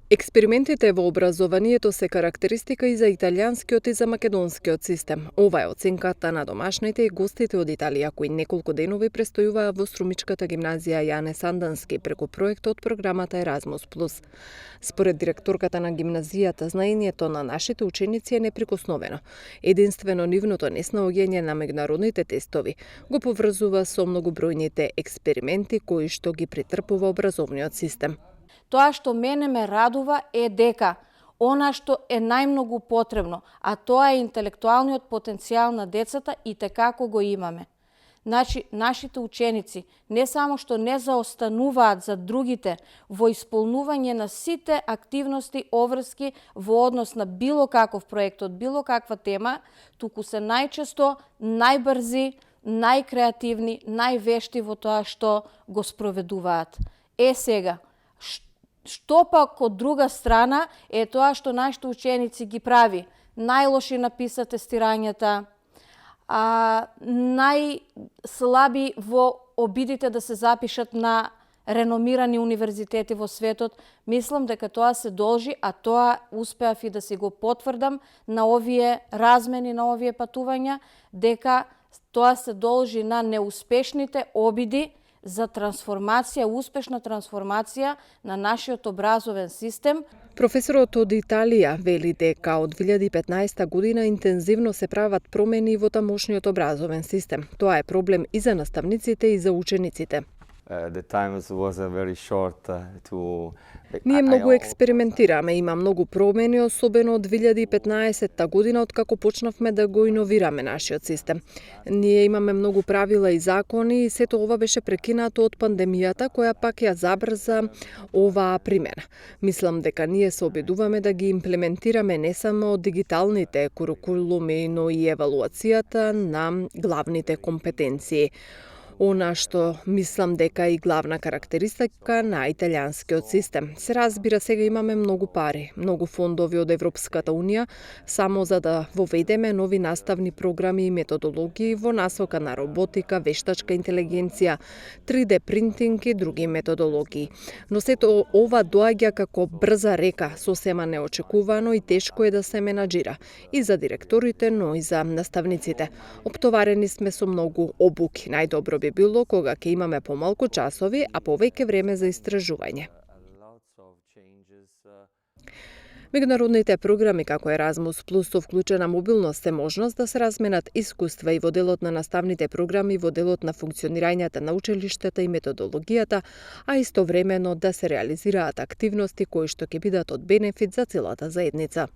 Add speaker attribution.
Speaker 1: Експериментите во образованието се карактеристика и за италијанскиот и за македонскиот систем. Ова е оценката на домашните и гостите од Италија, кои неколку денови престојуваа во Струмичката гимназија Јане Сандански преку проектот програмата Еразмус Плюс. Според директорката на гимназијата, знаењето на нашите ученици е неприкосновено. Единствено нивното неснаоѓање на меѓународните тестови го поврзува со многобројните експерименти кои што ги претрпува образовниот систем.
Speaker 2: Тоа што мене ме радува е дека она што е најмногу потребно, а тоа е интелектуалниот потенцијал на децата и текако го имаме. Значи, нашите ученици не само што не заостануваат за другите во исполнување на сите активности обврски во однос на било каков проект од било каква тема, туку се најчесто најбрзи, најкреативни, највешти во тоа што го спроведуваат. Сега, што пак од друга страна е тоа што нашите ученици ги прави најлоши написат тестирањата, најслаби во обидите да се запишат на реномирани универзитети во светот. Мислам дека тоа се должи, а тоа успеав и да си го потврдам на овие размени, на овие патувања, дека тоа се должи на неуспешните обиди за трансформација, успешна трансформација на нашиот образовен систем.
Speaker 1: Професорот од Италија вели дека од 2015 година интензивно се прават промени во тамошниот образовен систем. Тоа е проблем и за наставниците и за учениците. Ние многу експериментираме, има многу промени, особено од 2015 година, откако почнавме да го иновираме нашиот систем. Ние имаме многу правила и закони и сето ова беше прекинато од пандемијата, која пак ја забрза оваа примена. Мислам дека ние се обидуваме да ги имплементираме не само дигиталните курикулуми, но и евалуацијата на главните компетенции. Она што мислам дека и главна карактеристика на италијанскиот систем. Се разбира, сега имаме многу пари, многу фондови од Европската Унија, само за да воведеме нови наставни програми и методологии во насока на роботика, вештачка интелигенција, 3D принтинг и други методологии. Но сето ова доаѓа како брза река, сосема неочекувано и тешко е да се менаџира. И за директорите, но и за наставниците. Оптоварени сме со многу обуки. Најдобро би било кога ќе имаме помалку часови, а повеќе време за истражување. Меѓународните програми како Еразмус Плюс со вклучена мобилност е можност да се разменат искуства и во делот на наставните програми, во делот на функционирањето на училиштата и методологијата, а истовремено да се реализираат активности кои што ќе бидат од бенефит за целата заедница.